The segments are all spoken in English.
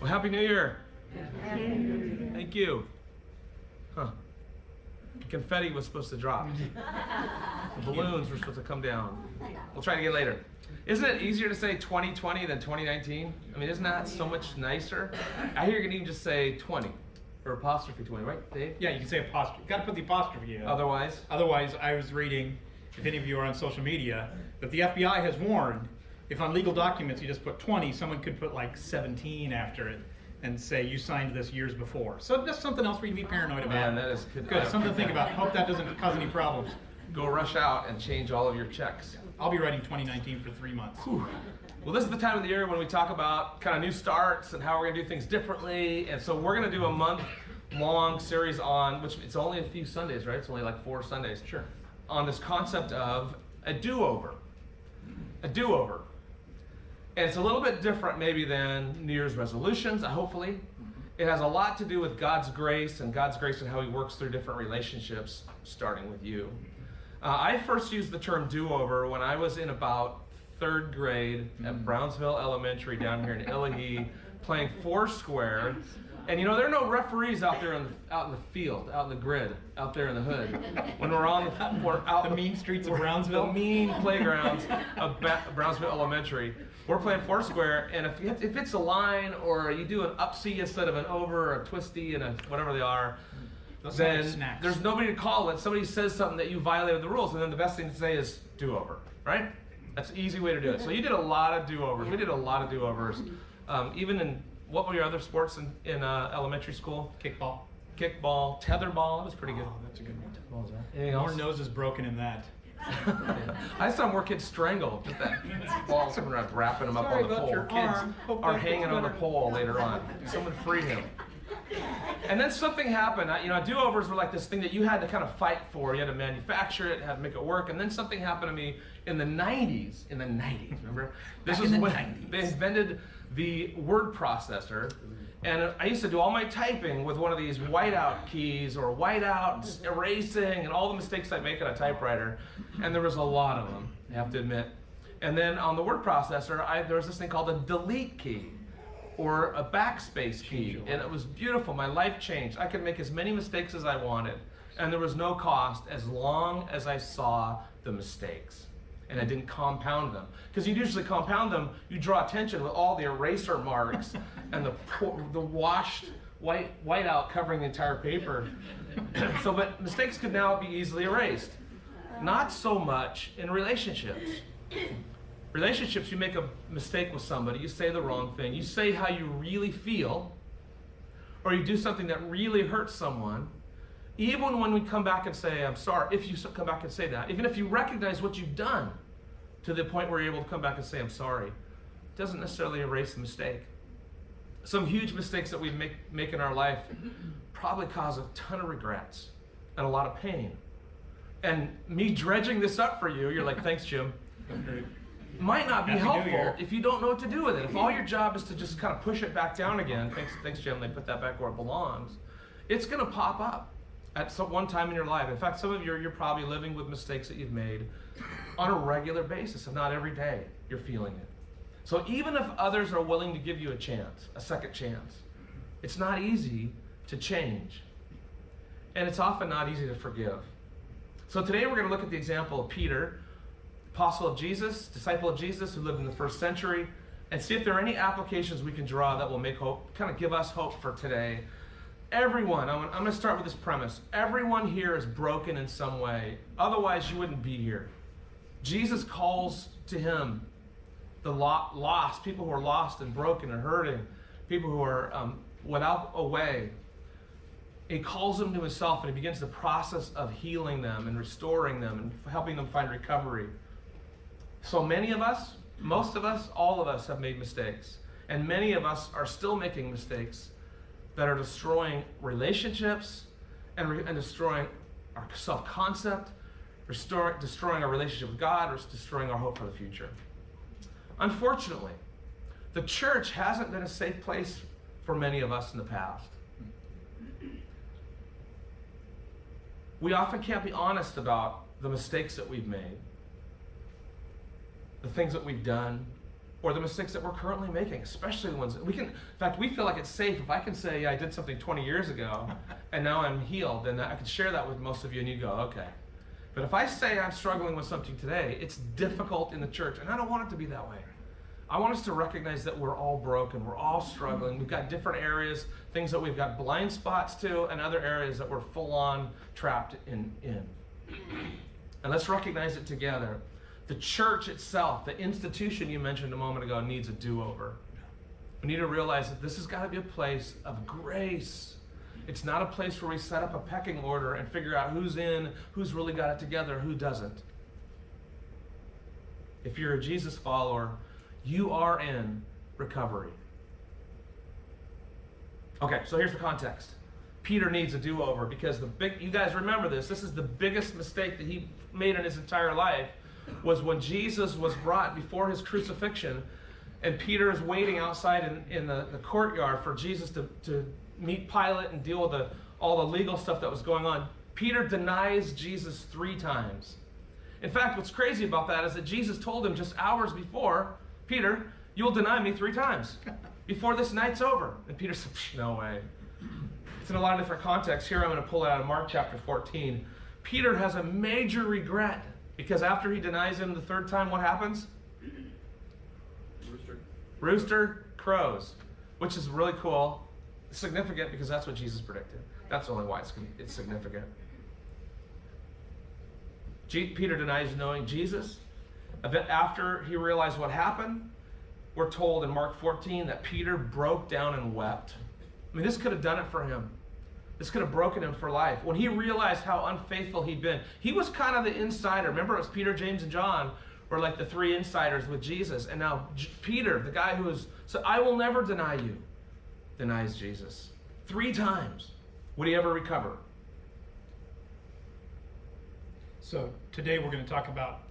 Happy New Year. Thank you. Huh. Confetti was supposed to drop. The balloons were supposed to come down. We'll try it again later. Isn't it easier to say 2020 than 2019? I mean, isn't that so much nicer? I hear you can even just say 20 or apostrophe 20, right, Dave? Yeah, you can say apostrophe. You got to put the apostrophe in. Otherwise, I was reading, if any of you are on social media, that the FBI has warned if on legal documents you just put 20, someone could put like 17 after it and say you signed this years before. So that's something else for you to be paranoid about. Man, that is good. Something to think about. Hope that doesn't cause any problems. Go rush out and change all of your checks. I'll be writing 2019 for 3 months. Whew. Well, this is the time of the year when we talk about kind of new starts and how we're going to do things differently. And so we're going to do a month-long series on, which it's only a few Sundays, right? It's only like 4 Sundays. Sure. On this concept of a do-over. A do-over. And it's a little bit different maybe than New Year's resolutions, hopefully. It has a lot to do with God's grace and how He works through different relationships, starting with you. I first used the term do-over when I was in about 3rd grade at Brownsville Elementary down here in Illahee, playing Foursquare. And you know, there are no referees out there out in the field, out in the grid, out there in the hood. When we're out the mean streets of Brownsville, the mean playgrounds of Brownsville Elementary, we're playing Foursquare, and if it's a line or you do an up-C instead of an over, or a twisty, and a whatever they are, then there's nobody to call it. Somebody says something that you violated the rules, and then the best thing to say is do-over, right? That's an easy way to do it. So you did a lot of do-overs. We did a lot of do-overs. Even in, what were your other sports in elementary school? Kickball. Kickball, tetherball, that was pretty good. Oh, that's a good one. What was that? Anything else? More noses broken in that. I saw more kids strangled with that ball, someone wrapping them up on the pole. Kids are hanging on the pole later on. Someone free him. And then something happened. You know, do-overs were like this thing that you had to kind of fight for. You had to manufacture it, had to make it work. And then something happened to me in the 90s. In the 90s, remember? This was when they invented the word processor. And I used to do all my typing with one of these whiteout keys or whiteout erasing and all the mistakes I'd make on a typewriter. And there was a lot of them, I have to admit. And then on the word processor, there was this thing called a delete key or a backspace key. And it was beautiful. My life changed. I could make as many mistakes as I wanted. And there was no cost as long as I saw the mistakes. And I didn't compound them. Because you usually compound them, you draw attention with all the eraser marks and the washed whiteout covering the entire paper. But mistakes could now be easily erased. Not so much in relationships. Relationships, you make a mistake with somebody, you say the wrong thing, you say how you really feel, or you do something that really hurts someone. Even when we come back and say, I'm sorry, if you come back and say that, even if you recognize what you've done to the point where you're able to come back and say, I'm sorry, it doesn't necessarily erase the mistake. Some huge mistakes that we make in our life probably cause a ton of regrets and a lot of pain. And me dredging this up for you, you're like, thanks, Jim. Might not be helpful if you don't know what to do with it. If all your job is to just kind of push it back down again, thanks, Jim, they put that back where it belongs, it's going to pop up at one time in your life. In fact, some of you, you're probably living with mistakes that you've made on a regular basis, if not every day, you're feeling it. So even if others are willing to give you a chance, a second chance, it's not easy to change. And it's often not easy to forgive. So today we're going to look at the example of Peter, apostle of Jesus, disciple of Jesus who lived in the 1st century, and see if there are any applications we can draw that will make hope, kind of give us hope for today. Everyone, I'm going to start with this premise. Everyone here is broken in some way. Otherwise, you wouldn't be here. Jesus calls to him the lost, people who are lost and broken and hurting, people who are without a way. He calls them to himself, and he begins the process of healing them and restoring them and helping them find recovery. So many of us, most of us, all of us have made mistakes. And many of us are still making mistakes that are destroying relationships and destroying our self-concept, destroying our relationship with God, or destroying our hope for the future. Unfortunately, the church hasn't been a safe place for many of us in the past. We often can't be honest about the mistakes that we've made, the things that we've done, or the mistakes that we're currently making, especially the ones that we can. In fact, we feel like it's safe if I can say, yeah, I did something 20 years ago and now I'm healed, then I can share that with most of you and you go, okay. But if I say I'm struggling with something today, it's difficult in the church, and I don't want it to be that way. I want us to recognize that we're all broken, we're all struggling, we've got different areas, things that we've got blind spots to, and other areas that we're full on trapped in. And let's recognize it together. The church itself, the institution you mentioned a moment ago, needs a do-over. We need to realize that this has got to be a place of grace. It's not a place where we set up a pecking order and figure out who's in, who's really got it together, who doesn't. If you're a Jesus follower, you are in recovery. Okay, so here's the context. Peter needs a do-over because you guys remember this is the biggest mistake that he made in his entire life, was when Jesus was brought before his crucifixion, and Peter is waiting outside in the courtyard for Jesus to meet Pilate and deal with all the legal stuff that was going on. Peter denies Jesus 3 times. In fact, what's crazy about that is that Jesus told him just hours before, Peter, you'll deny me 3 times before this night's over. And Peter said, no way. It's in a lot of different contexts. Here I'm going to pull it out of Mark chapter 14. Peter has a major regret because after he denies him the 3rd time, what happens? Rooster crows, which is really cool. Significant because that's what Jesus predicted. That's only why it's significant. Peter denies knowing Jesus. A bit after he realized what happened, we're told in Mark 14 that Peter broke down and wept. I mean, this could have done it for him. This could have broken him for life. When he realized how unfaithful he'd been, he was kind of the insider. Remember, it was Peter, James, and John were like the 3 insiders with Jesus. And now Peter, the guy who said, I will never deny you, denies Jesus 3 times. Would he ever recover? So today we're going to talk about,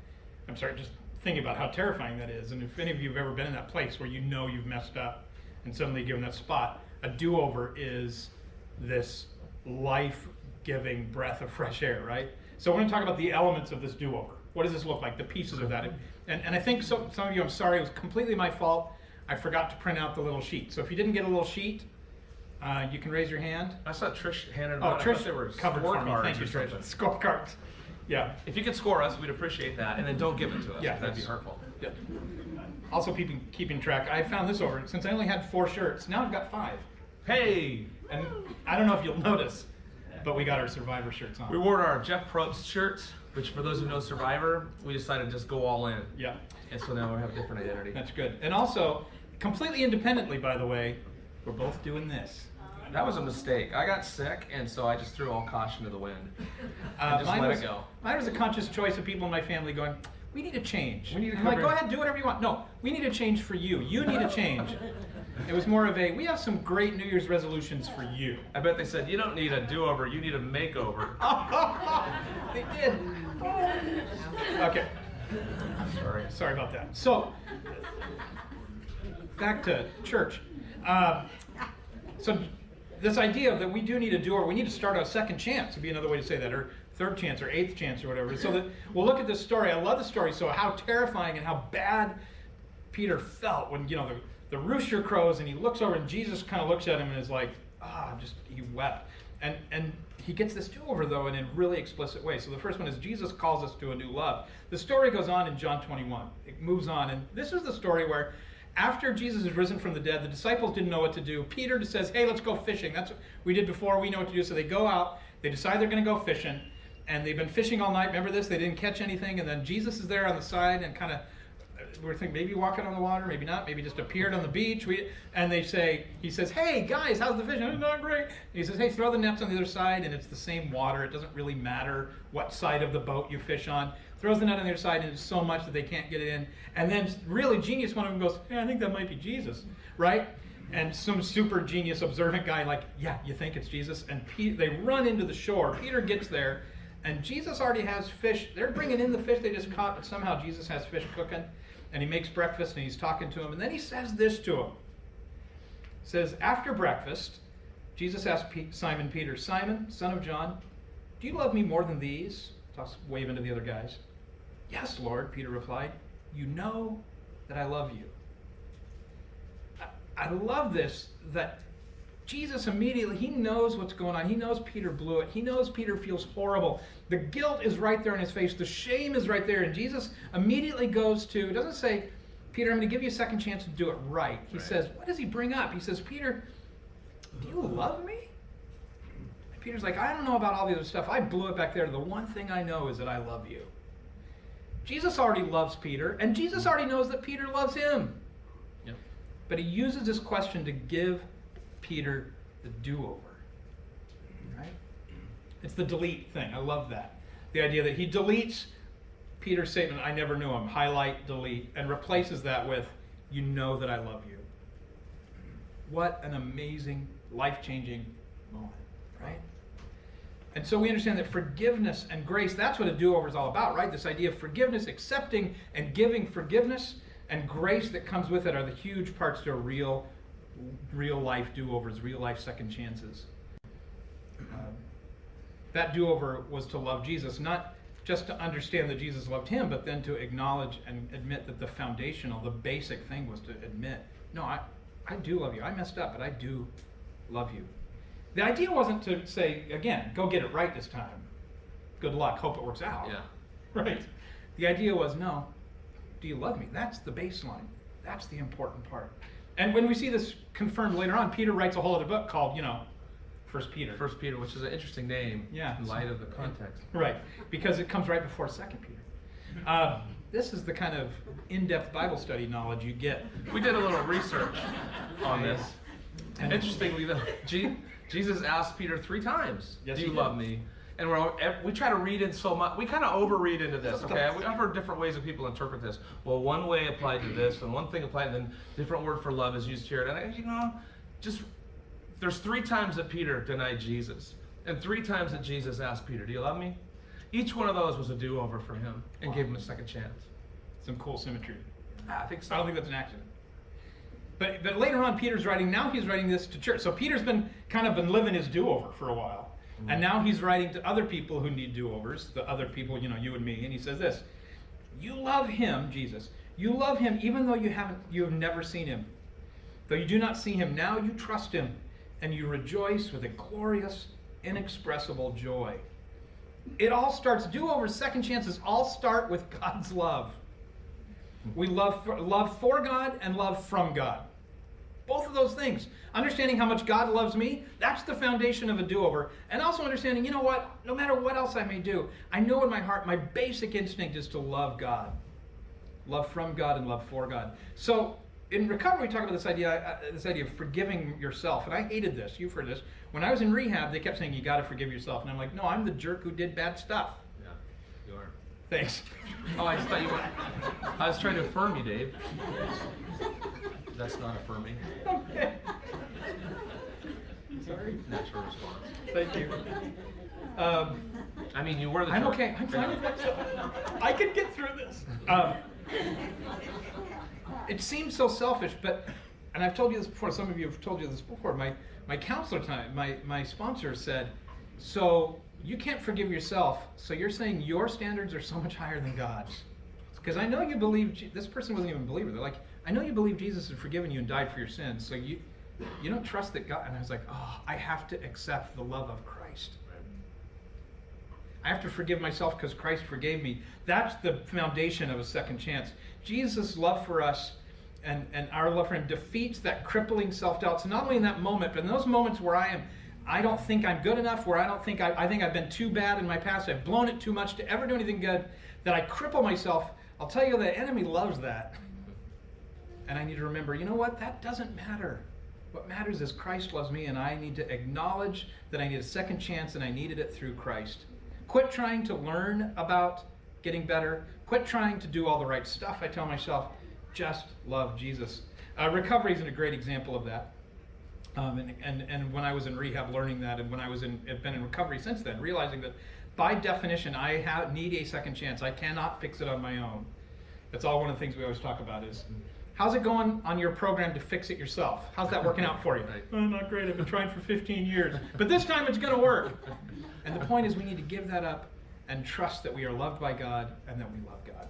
just thinking about how terrifying that is. And if any of you have ever been in that place where you know you've messed up and suddenly given that spot, a do-over is this life-giving breath of fresh air, right? So we're going to talk about the elements of this do-over. What does this look like? The pieces of that. And I think some of you, I'm sorry, it was completely my fault. I forgot to print out the little sheet. So if you didn't get a little sheet, you can raise your hand. I saw Trish handed Oh, out. Trish covered for me. Thank you, Trish. Scorecards. Yeah. If you could score us, we'd appreciate that. And then don't give it to us. Yeah, That'd be hurtful. Yeah. Also keeping track. I found this over. Since I only had 4 shirts, now I've got 5. Hey! And I don't know if you'll notice, but we got our Survivor shirts on. We wore our Jeff Probst shirts, which for those who know Survivor, we decided to just go all in. Yeah. And so now we have a different identity. That's good. And also, completely independently, by the way, we're both doing this. That was a mistake. I got sick, and so I just threw all caution to the wind. And just let it go. Mine was a conscious choice of people in my family going, we need a change. We need I'm like, go ahead, do whatever you want. No, we need a change for you. You need a change. It was more of we have some great New Year's resolutions for you. I bet they said, you don't need a do-over, you need a makeover. They did. Okay. Sorry about that. So, back to church. So this idea that we do need a do-over, we need to start a second chance would be another way to say that, or 3rd chance, or 8th chance, or whatever. So that we'll look at this story. I love the story. So how terrifying and how bad Peter felt when, the rooster crows and he looks over and Jesus kind of looks at him and is like, he wept. And he gets this do-over though in a really explicit way. So the first one is Jesus calls us to a new love. The story goes on in John 21. It moves on. And this is the story where after Jesus is risen from the dead, the disciples didn't know what to do. Peter just says, hey, let's go fishing. That's what we did before. We know what to do. So they go out. They decide they're going to go fishing. And they've been fishing all night. Remember this? They didn't catch anything. And then Jesus is there on the side and kind of, we're thinking maybe walking on the water, maybe not, maybe just appeared on the beach. And he says, hey guys, how's the fishing? It's not great. And he says, hey, throw the nets on the other side, and it's the same water. It doesn't really matter what side of the boat you fish on. Throws the net on the other side, and it's so much that they can't get it in. And then really genius, one of them goes, hey, I think that might be Jesus, right? And some super genius observant guy like, yeah, you think it's Jesus? And they run into the shore. Peter gets there, and Jesus already has fish. They're bringing in the fish they just caught, but somehow Jesus has fish cooking. And he makes breakfast, and he's talking to him. And then he says this to him. He says, after breakfast, Jesus asked Simon Peter, Simon, son of John, do you love me more than these? Waving to the other guys. Yes, Lord, Peter replied. You know that I love you. I love this, that Jesus immediately, he knows what's going on. He knows Peter blew it. He knows Peter feels horrible. The guilt is right there in his face. The shame is right there. And Jesus immediately goes to, doesn't say, Peter, I'm going to give you a second chance to do it right. He says, what does he bring up? He says, Peter, do you love me? And Peter's like, I don't know about all the other stuff. I blew it back there. The one thing I know is that I love you. Jesus already loves Peter, and Jesus already knows that Peter loves him. Yep. But he uses this question to give Peter the do-over, right? It's the delete thing. I love that. The idea that he deletes Peter's statement, I never knew him, highlight, delete, and replaces that with, you know that I love you. What an amazing, life-changing moment, right? And so we understand that forgiveness and grace, that's what a do-over is all about, right? This idea of forgiveness, accepting and giving forgiveness, and grace that comes with it are the huge parts to a real life do-overs, real life second chances. That do-over was to love Jesus, not just to understand that Jesus loved him, but then to acknowledge and admit that the foundational, the basic thing was to admit, no, I do love you. I messed up, but I do love you. The idea wasn't to say, again, go get it right this time. Good luck, hope it works out. Yeah. Right? The idea was, no, do you love me? That's the baseline. That's the important part. And when we see this confirmed later on, Peter writes a whole other book called, 1 Peter. 1 Peter, which is an interesting name in light of the context. Right, because it comes right before 2 Peter. This is the kind of in-depth Bible study knowledge you get. We did a little research on this. And interestingly, though, Jesus asked Peter 3 times, do you love me? And we try to read in so much. We kind of overread into this, okay? I've heard different ways that people interpret this. Well, one way applied to this, and one thing applied, and then different word for love is used here. And there's 3 times that Peter denied Jesus, and 3 times that Jesus asked Peter, do you love me? Each one of those was a do-over for him, and gave him a second chance. Some cool symmetry. I think so. I don't think that's an accident. But later on, Peter's writing. Now he's writing this to church. So Peter's been living his do-over for a while. And now he's writing to other people who need do-overs, the other people, you and me. And he says this, you love him, Jesus. You love him even though you have never seen him. Though you do not see him, now you trust him. And you rejoice with a glorious, inexpressible joy. It all starts, do-overs, second chances, all start with God's love. We love for God and love from God. Both of those things. Understanding how much God loves me, that's the foundation of a do-over. And also understanding, you know what, no matter what else I may do, I know in my heart my basic instinct is to love God. Love from God and love for God. So in recovery, we talk about this idea of forgiving yourself. And I hated this. You've heard this. When I was in rehab, they kept saying, you got to forgive yourself. And I'm like, no, I'm the jerk who did bad stuff. Yeah, you are. Thanks. Oh, I just thought you were. I was trying to affirm you, Dave. That's not affirming. Okay. Sorry. Natural response. Thank you. I mean, you were the I'm jerk. okay. I'm fine with myself. I can get through this. It seems so selfish, and I've told you this before, some of you have told you this before, my counselor time, my sponsor said, so you can't forgive yourself, so you're saying your standards are so much higher than God's. Because I know you believe, this person wasn't even a believer, they're like, I know you believe Jesus had forgiven you and died for your sins, so you don't trust that God, and I was like, oh, I have to accept the love of Christ. I have to forgive myself because Christ forgave me. That's the foundation of a second chance. Jesus' love for us and our love for him defeats that crippling self-doubt. So not only in that moment, but in those moments where I don't think I'm good enough, where I think I've been too bad in my past, I've blown it too much to ever do anything good, that I cripple myself, I'll tell you the enemy loves that. And I need to remember, you know what? That doesn't matter. What matters is Christ loves me, and I need to acknowledge that I need a second chance, and I needed it through Christ. Quit trying to learn about getting better. Quit trying to do all the right stuff. I tell myself, just love Jesus. Recovery is a great example of that. And when I was in rehab learning that, and when I've been in recovery since then, realizing that by definition I need a second chance. I cannot fix it on my own. That's all one of the things we always talk about is, how's it going on your program to fix it yourself? How's that working out for you? Right. Oh, not great. I've been trying for 15 years. But this time it's going to work. And the point is we need to give that up and trust that we are loved by God and that we love God.